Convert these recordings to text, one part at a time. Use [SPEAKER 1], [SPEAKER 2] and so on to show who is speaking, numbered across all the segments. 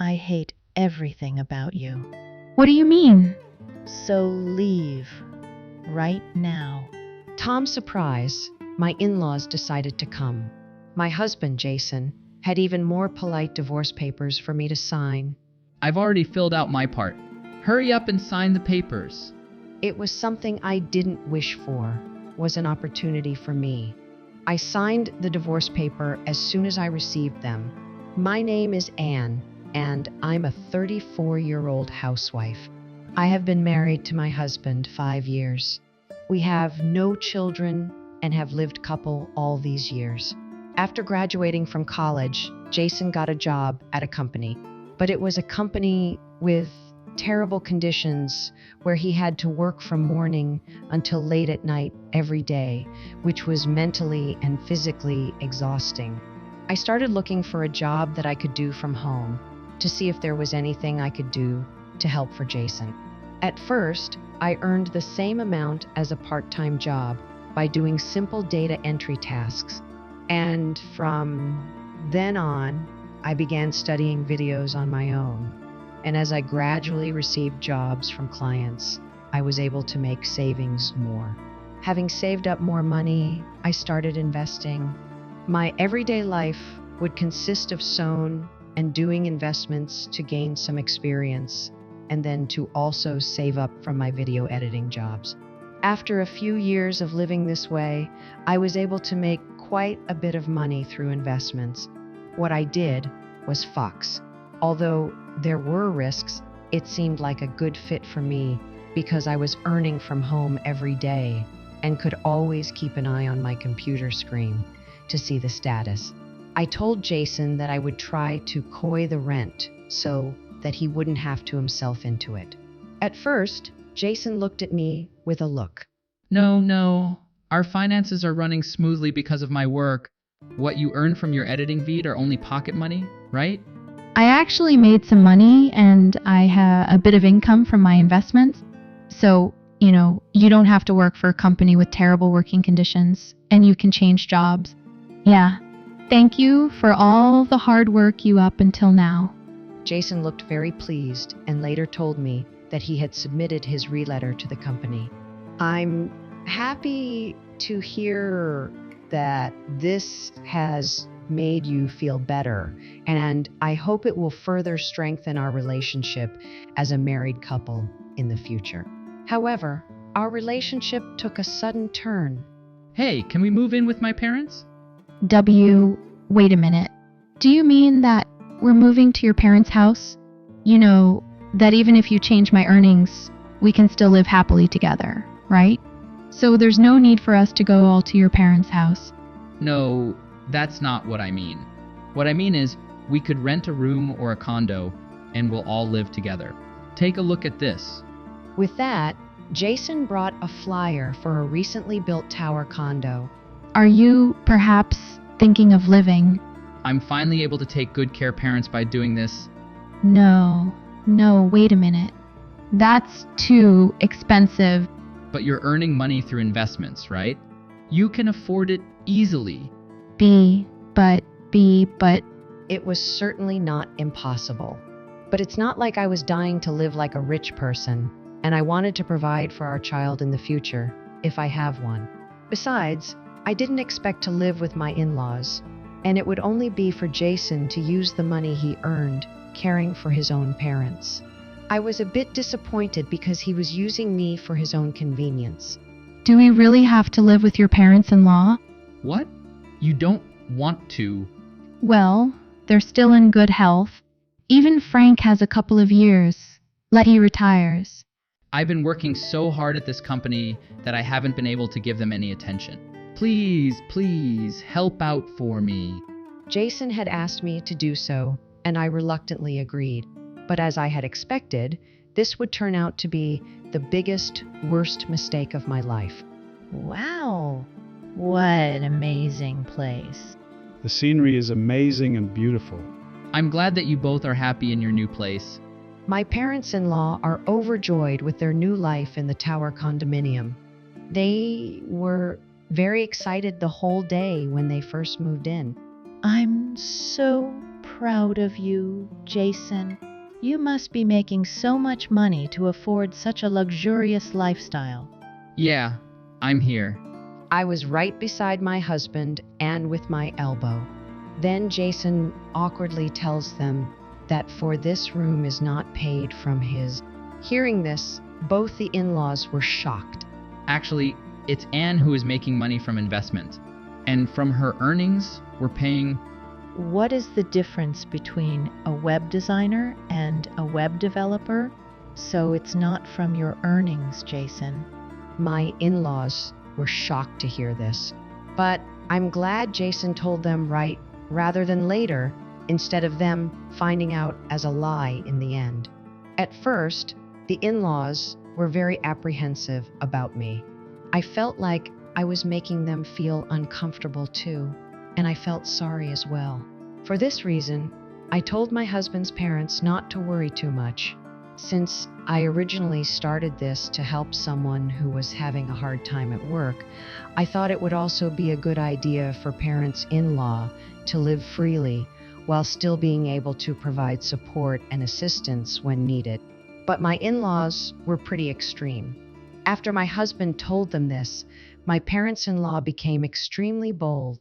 [SPEAKER 1] I hate everything about you.
[SPEAKER 2] What do you mean?
[SPEAKER 1] So leave. Right now.
[SPEAKER 3] Tom's surprise, my in-laws decided to come. My husband, Jason, had even more polite divorce papers for me to sign.
[SPEAKER 4] I've already filled out my part. Hurry up and sign the papers.
[SPEAKER 3] It was something I didn't wish for, was an opportunity for me. I signed the divorce paper as soon as I received them. My name is Anne, and I'm a 34-year-old housewife. I have been married to my husband 5 years. We have no children and have lived couple all these years. After graduating from college, Jason got a job at a company, but it was a company with terrible conditions where he had to work from morning until late at night every day, which was mentally and physically exhausting. I started looking for a job that I could do from home to see if there was anything I could do to help for Jason. At first, I earned the same amount as a part-time job by doing simple data entry tasks. And from then on, I began studying videos on my own. And as I gradually received jobs from clients, I was able to make savings more. Having saved up more money, I started investing. My everyday life would consist of sewing and doing investments to gain some experience, and then to also save up from my video editing jobs. After a few years of living this way, I was able to make quite a bit of money through investments. What I did was Fox. Although there were risks, it seemed like a good fit for me because I was earning from home every day and could always keep an eye on my computer screen to see the status. I told Jason that I would try to coy the rent so that he wouldn't have to himself into it. At first, Jason looked at me with a look.
[SPEAKER 4] No. Our finances are running smoothly because of my work. What you earn from your editing feed are only pocket money, right?
[SPEAKER 2] I actually made some money and I have a bit of income from my investments. So, you don't have to work for a company with terrible working conditions and you can change jobs. Yeah. Thank you for all the hard work you up until now.
[SPEAKER 3] Jason looked very pleased and later told me that he had submitted his re-letter to the company. I'm happy to hear that this has made you feel better, and I hope it will further strengthen our relationship as a married couple in the future. However, our relationship took a sudden turn.
[SPEAKER 4] Hey, can we move in with my parents?
[SPEAKER 2] Wait a minute. Do you mean that we're moving to your parents' house? You know, that even if you change my earnings, we can still live happily together, right? So there's no need for us to go all to your parents' house.
[SPEAKER 4] No, that's not what I mean. What I mean is, we could rent a room or a condo, and we'll all live together. Take a look at this.
[SPEAKER 3] With that, Jason brought a flyer for a recently built tower condo.
[SPEAKER 2] Are you, perhaps, thinking of living?
[SPEAKER 4] I'm finally able to take good care of parents by doing this.
[SPEAKER 2] No, wait a minute. That's too expensive.
[SPEAKER 4] But you're earning money through investments, right? You can afford it easily.
[SPEAKER 2] But...
[SPEAKER 3] It was certainly not impossible. But it's not like I was dying to live like a rich person, and I wanted to provide for our child in the future, if I have one. Besides, I didn't expect to live with my in-laws, and it would only be for Jason to use the money he earned caring for his own parents. I was a bit disappointed because he was using me for his own convenience.
[SPEAKER 2] Do we really have to live with your parents-in-law?
[SPEAKER 4] What? You don't want to?
[SPEAKER 2] Well, they're still in good health. Even Frank has a couple of years. He retires.
[SPEAKER 4] I've been working so hard at this company that I haven't been able to give them any attention. Please, help out for me.
[SPEAKER 3] Jason had asked me to do so, and I reluctantly agreed. But as I had expected, this would turn out to be the biggest, worst mistake of my life.
[SPEAKER 1] Wow, what an amazing place.
[SPEAKER 5] The scenery is amazing and beautiful.
[SPEAKER 4] I'm glad that you both are happy in your new place.
[SPEAKER 3] My parents-in-law are overjoyed with their new life in the tower condominium. They were very excited the whole day when they first moved in.
[SPEAKER 1] I'm so proud of you, Jason. You must be making so much money to afford such a luxurious lifestyle.
[SPEAKER 4] Yeah, I'm here.
[SPEAKER 3] I was right beside my husband and with my elbow. Then Jason awkwardly tells them that for this room is not paid from his. Hearing this, both the in-laws were shocked.
[SPEAKER 4] Actually, it's Anne who is making money from investment. And from her earnings, we're paying.
[SPEAKER 1] What is the difference between a web designer and a web developer? So it's not from your earnings, Jason.
[SPEAKER 3] My in-laws were shocked to hear this. But I'm glad Jason told them right rather than later, instead of them finding out as a lie in the end. At first, the in-laws were very apprehensive about me. I felt like I was making them feel uncomfortable too, and I felt sorry as well. For this reason, I told my husband's parents not to worry too much. Since I originally started this to help someone who was having a hard time at work, I thought it would also be a good idea for parents-in-law to live freely while still being able to provide support and assistance when needed. But my in-laws were pretty extreme. After my husband told them this, my parents-in-law became extremely bold.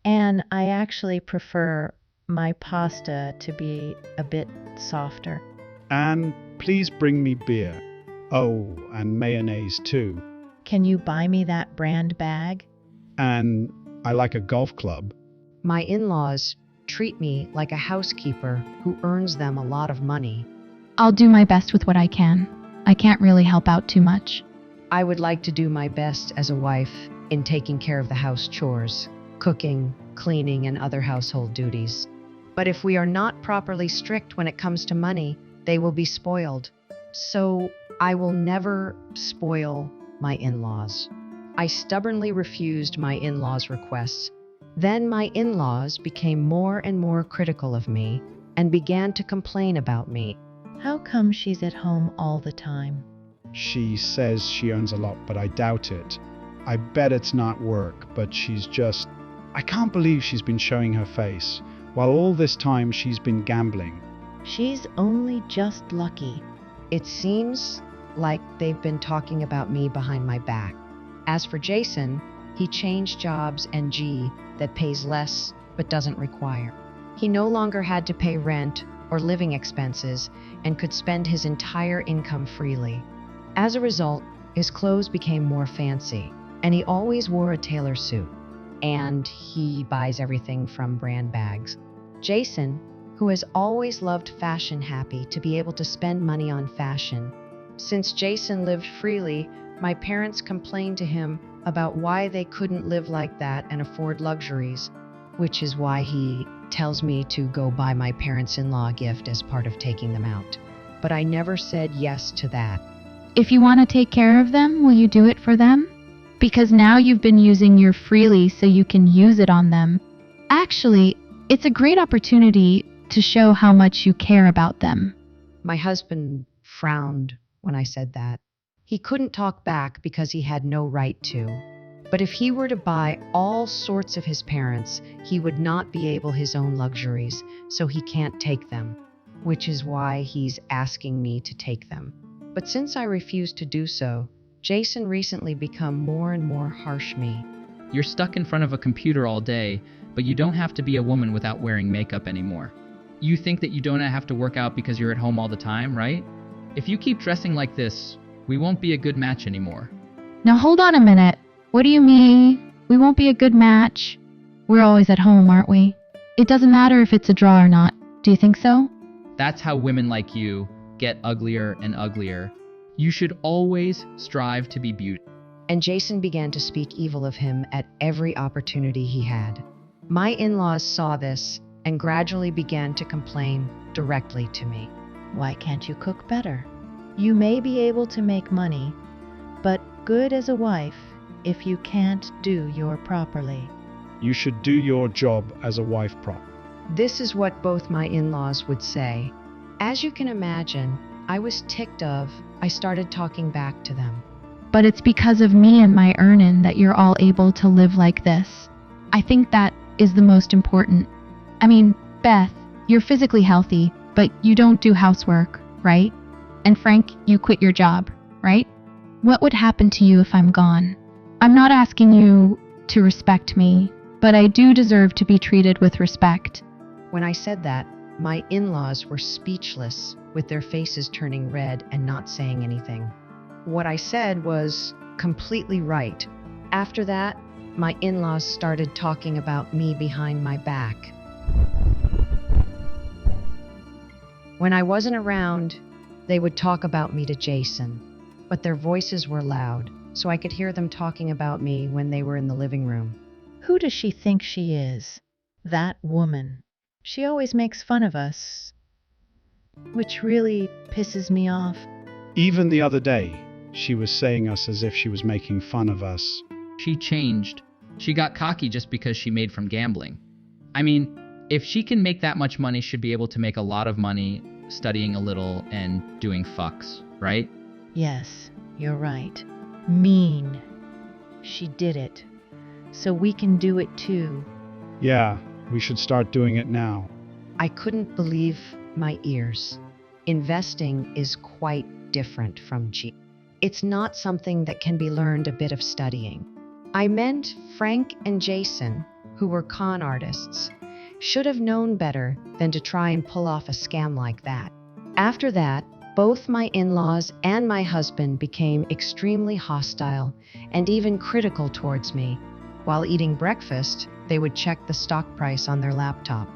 [SPEAKER 1] And I actually prefer my pasta to be a bit softer.
[SPEAKER 5] And please bring me beer. Oh, and mayonnaise too.
[SPEAKER 1] Can you buy me that brand bag?
[SPEAKER 5] And I like a golf club.
[SPEAKER 3] My in-laws treat me like a housekeeper who earns them a lot of money.
[SPEAKER 2] I'll do my best with what I can. I can't really help out too much.
[SPEAKER 3] I would like to do my best as a wife in taking care of the house chores, cooking, cleaning, and other household duties. But if we are not properly strict when it comes to money, they will be spoiled. So I will never spoil my in-laws. I stubbornly refused my in-laws' requests. Then my in-laws became more and more critical of me and began to complain about me.
[SPEAKER 1] How come she's at home all the time?
[SPEAKER 5] She says she earns a lot, but I doubt it. I bet it's not work, but she's just... I can't believe she's been showing her face, while all this time she's been gambling.
[SPEAKER 1] She's only just lucky.
[SPEAKER 3] It seems like they've been talking about me behind my back. As for Jason, he changed jobs and that pays less but doesn't require. He no longer had to pay rent or living expenses and could spend his entire income freely. As a result, his clothes became more fancy, and he always wore a tailor suit, and he buys everything from brand bags. Jason, who has always loved fashion, happy to be able to spend money on fashion. Since Jason lived freely, my parents complained to him about why they couldn't live like that and afford luxuries, which is why he tells me to go buy my parents-in-law a gift as part of taking them out. But I never said yes to that.
[SPEAKER 2] If you want to take care of them, will you do it for them? Because now you've been using your freely so you can use it on them. Actually, it's a great opportunity to show how much you care about them.
[SPEAKER 3] My husband frowned when I said that. He couldn't talk back because he had no right to. But if he were to buy all sorts of his parents, he would not be able his own luxuries, so he can't take them, which is why he's asking me to take them. But since I refused to do so, Jason recently become more and more harsh me.
[SPEAKER 4] You're stuck in front of a computer all day, but you don't have to be a woman without wearing makeup anymore. You think that you don't have to work out because you're at home all the time, right? If you keep dressing like this, we won't be a good match anymore.
[SPEAKER 2] Now hold on a minute. What do you mean? We won't be a good match? We're always at home, aren't we? It doesn't matter if it's a draw or not. Do you think so?
[SPEAKER 4] That's how women like you get uglier and uglier. You should always strive to be beautiful.
[SPEAKER 3] And Jason began to speak evil of him at every opportunity he had. My in-laws saw this and gradually began to complain directly to me.
[SPEAKER 1] Why can't you cook better? You may be able to make money, but good as a wife if you can't do your properly.
[SPEAKER 5] You should do your job as a wife prop.
[SPEAKER 3] This is what both my in-laws would say. As you can imagine, I was ticked of. I started talking back to them.
[SPEAKER 2] But it's because of me and my earning that you're all able to live like this. I think that is the most important. I mean, Beth, You're physically healthy, but you don't do housework, right? And Frank, you quit your job, right? What would happen to you if I'm gone? I'm not asking you to respect me, but I do deserve to be treated with respect.
[SPEAKER 3] When I said that, my in-laws were speechless, with their faces turning red and not saying anything. What I said was completely right. After that, my in-laws started talking about me behind my back. When I wasn't around, they would talk about me to Jason, but their voices were loud, so I could hear them talking about me when they were in the living room.
[SPEAKER 1] Who does she think she is? That woman. She always makes fun of us, which really pisses me off.
[SPEAKER 5] Even the other day, she was saying us as if she was making fun of us.
[SPEAKER 4] She changed. She got cocky just because she made from gambling. I mean, if she can make that much money, she'd be able to make a lot of money studying a little and doing fucks, right?
[SPEAKER 1] Yes, you're right. Mean. She did it. So we can do it too.
[SPEAKER 5] Yeah, we should start doing it now.
[SPEAKER 3] I couldn't believe my ears. Investing is quite different from cheating. It's not something that can be learned a bit of studying. I meant Frank and Jason, who were con artists, should have known better than to try and pull off a scam like that. After that, both my in-laws and my husband became extremely hostile and even critical towards me. While eating breakfast, they would check the stock price on their laptop.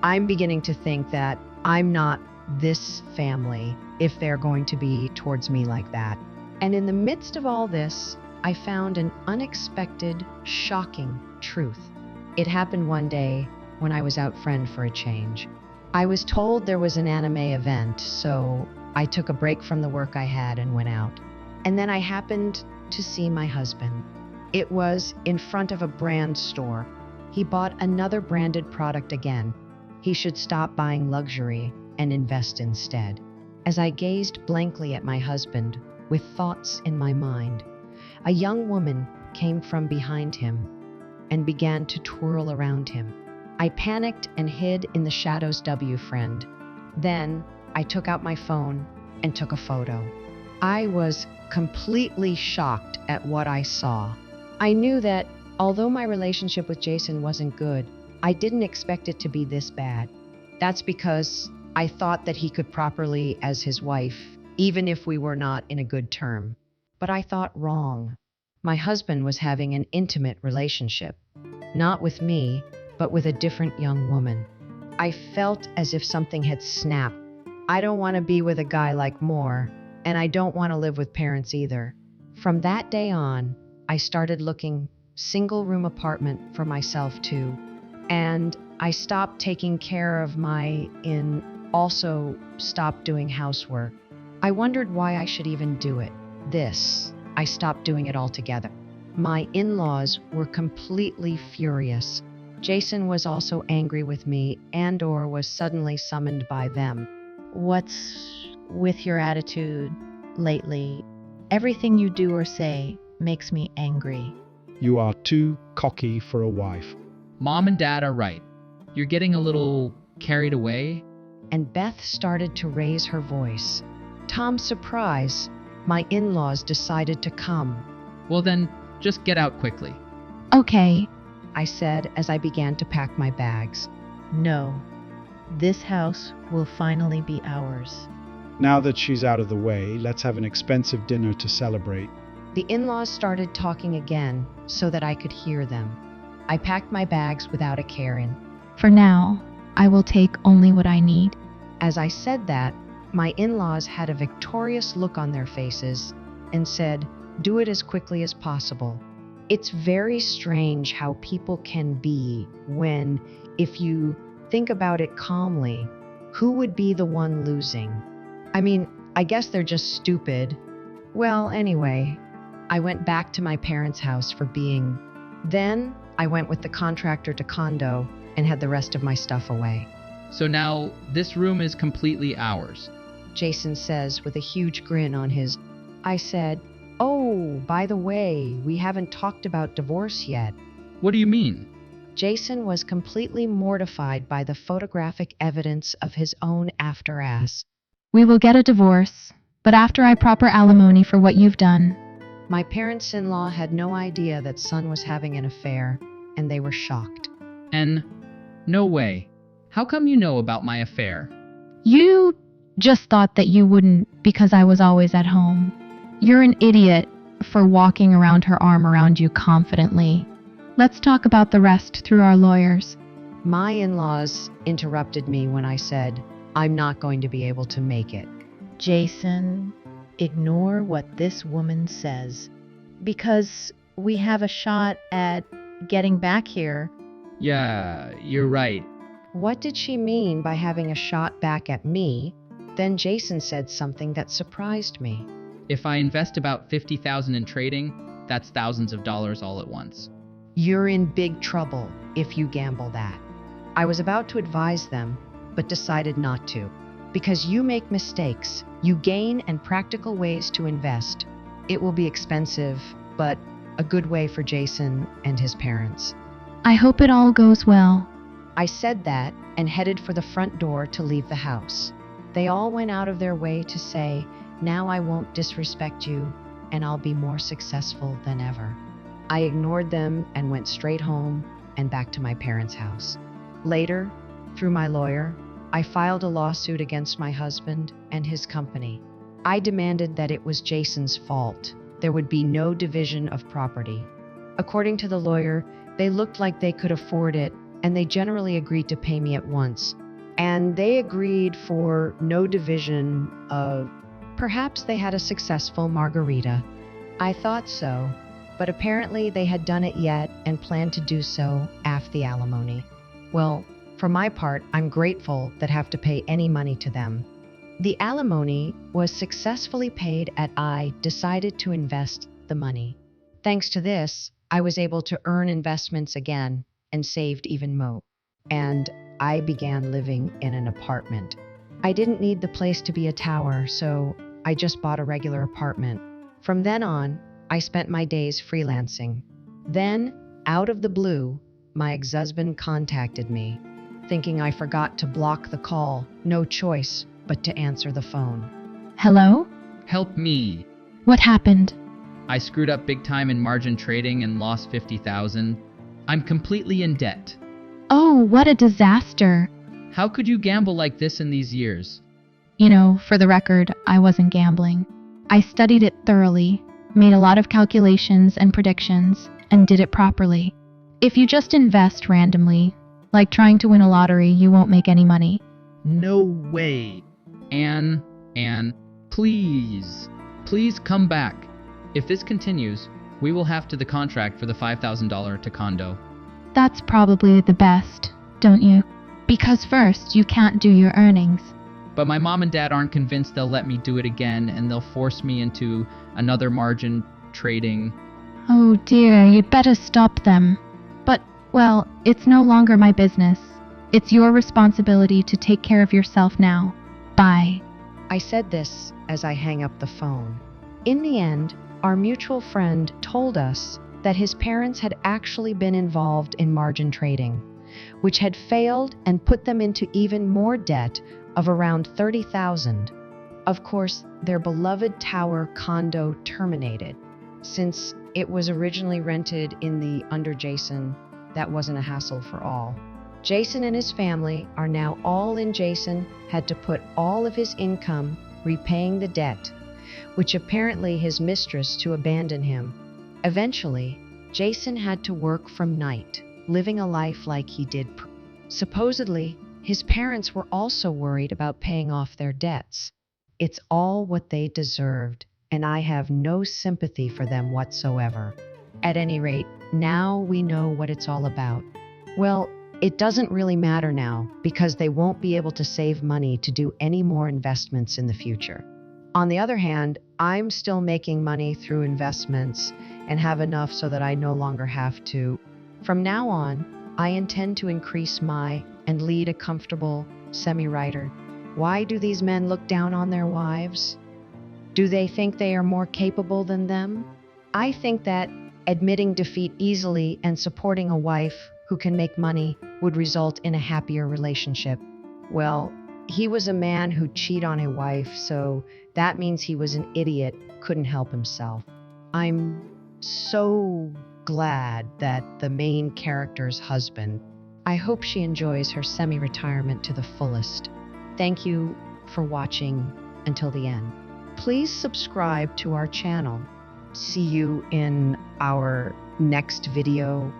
[SPEAKER 3] I'm beginning to think that I'm not this family if they're going to be towards me like that. And in the midst of all this, I found an unexpected, shocking truth. It happened one day when I was out friend for a change. I was told there was an anime event, so I took a break from the work I had and went out. And then I happened to see my husband. It was in front of a brand store. He bought another branded product again. He should stop buying luxury and invest instead. As I gazed blankly at my husband, with thoughts in my mind, a young woman came from behind him and began to twirl around him. I panicked and hid in the shadows. Friend. Then I took out my phone and took a photo. I was completely shocked at what I saw. I knew that although my relationship with Jason wasn't good, I didn't expect it to be this bad. That's because I thought that he could properly as his wife, even if we were not in a good term. But I thought wrong. My husband was having an intimate relationship, not with me, but with a different young woman. I felt as if something had snapped. I don't want to be with a guy like Moore, and I don't want to live with parents either. From that day on, I started looking single-room apartment for myself too, and I stopped taking care of also stopped doing housework. I wondered why I should even do it. I stopped doing it altogether. My in-laws were completely furious. Jason was also angry with me and/or was suddenly summoned by them.
[SPEAKER 1] What's with your attitude lately? Everything you do or say makes me angry.
[SPEAKER 5] You are too cocky for a wife.
[SPEAKER 4] Mom and Dad are right. You're getting a little carried away.
[SPEAKER 3] And Beth started to raise her voice. Tom's surprise, my in-laws decided to come.
[SPEAKER 4] Well then, just get out quickly.
[SPEAKER 2] Okay,
[SPEAKER 3] I said as I began to pack my bags.
[SPEAKER 1] No, this house will finally be ours.
[SPEAKER 5] Now that she's out of the way, let's have an expensive dinner to celebrate.
[SPEAKER 3] The in-laws started talking again so that I could hear them. I packed my bags without a care in.
[SPEAKER 2] for now, I will take only what I need.
[SPEAKER 3] As I said that, my in-laws had a victorious look on their faces and said, "Do it as quickly as possible." It's very strange how people can be when, if you think about it calmly, who would be the one losing? I mean, I guess they're just stupid. Well, anyway, I went back to my parents' house for being. Then I went with the contractor to condo and had the rest of my stuff away.
[SPEAKER 4] So now, this room is completely ours.
[SPEAKER 3] Jason says with a huge grin on his. I said, "Oh, by the way, we haven't talked about divorce yet."
[SPEAKER 4] What do you mean?
[SPEAKER 3] Jason was completely mortified by the photographic evidence of his own after-ass.
[SPEAKER 2] We will get a divorce, but after I proper alimony for what you've done.
[SPEAKER 3] My parents-in-law had no idea that son was having an affair, and they were shocked.
[SPEAKER 4] And no way. How come you know about my affair?
[SPEAKER 2] You just thought that you wouldn't because I was always at home. You're an idiot for walking around her arm around you confidently. Let's talk about the rest through our lawyers.
[SPEAKER 3] My in-laws interrupted me when I said, I'm not going to be able to make it.
[SPEAKER 1] Jason, ignore what this woman says, because we have a shot at getting back here.
[SPEAKER 4] Yeah, you're right.
[SPEAKER 3] What did she mean by having a shot back at me? Then Jason said something that surprised me.
[SPEAKER 4] If I invest about $50,000 in trading, that's thousands of dollars all at once.
[SPEAKER 3] You're in big trouble if you gamble that. I was about to advise them, but decided not to. Because you make mistakes, you gain and practical ways to invest. It will be expensive, but a good way for Jason and his parents.
[SPEAKER 2] I hope it all goes well.
[SPEAKER 3] I said that and headed for the front door to leave the house. They all went out of their way to say, now I won't disrespect you and I'll be more successful than ever. I ignored them and went straight home and back to my parents' house. Later, through my lawyer, I filed a lawsuit against my husband and his company. I demanded that it was Jason's fault. There would be no division of property. According to the lawyer, they looked like they could afford it, and they generally agreed to pay me at once. And they agreed for no division of... Perhaps they had a successful margarita. I thought so, but apparently they had done it yet and planned to do so after the alimony. Well, for my part, I'm grateful that have to pay any money to them. The alimony was successfully paid and I decided to invest the money. Thanks to this, I was able to earn investments again and saved even more. And I began living in an apartment. I didn't need the place to be a tower, so I just bought a regular apartment. From then on, I spent my days freelancing. Then, out of the blue, my ex-husband contacted me. Thinking I forgot to block the call, no choice but to answer the phone.
[SPEAKER 2] Hello?
[SPEAKER 4] Help me.
[SPEAKER 2] What happened?
[SPEAKER 4] I screwed up big time in margin trading and lost $50,000. I'm completely in debt.
[SPEAKER 2] Oh, what a disaster.
[SPEAKER 4] How could you gamble like this in these years?
[SPEAKER 2] You know, for the record, I wasn't gambling. I studied it thoroughly, made a lot of calculations and predictions, and did it properly. If you just invest randomly, like trying to win a lottery, you won't make any money.
[SPEAKER 4] No way. Anne, please come back. If this continues, we will have to the contract for the $5,000 to condo.
[SPEAKER 2] That's probably the best, don't you? Because first, you can't do your earnings.
[SPEAKER 4] But my mom and dad aren't convinced they'll let me do it again, and they'll force me into another margin trading.
[SPEAKER 2] Oh dear, you'd better stop them. But, well, it's no longer my business. It's your responsibility to take care of yourself now. Bye.
[SPEAKER 3] I said this as I hang up the phone. In the end, our mutual friend told us that his parents had actually been involved in margin trading, which had failed and put them into even more debt of around $30,000. Of course, their beloved tower condo terminated. Since it was originally rented in the under Jason, that wasn't a hassle for all. Jason and his family are now all in. Jason had to put all of his income repaying the debt, which apparently his mistress to abandon him. Eventually, Jason had to work from night, living a life like he did. Supposedly, his parents were also worried about paying off their debts. It's all what they deserved, and I have no sympathy for them whatsoever. At any rate, now we know what it's all about. Well, it doesn't really matter now because they won't be able to save money to do any more investments in the future. On the other hand, I'm still making money through investments and have enough so that I no longer have to. From now on, I intend to increase my and lead a comfortable semi-writer. Why do these men look down on their wives? Do they think they are more capable than them? I think that admitting defeat easily and supporting a wife who can make money would result in a happier relationship. Well, he was a man who cheated on a wife, so that means he was an idiot, couldn't help himself. I'm so glad that the main character's husband, I hope she enjoys her semi-retirement to the fullest. Thank you for watching until the end. Please subscribe to our channel. See you in our next video.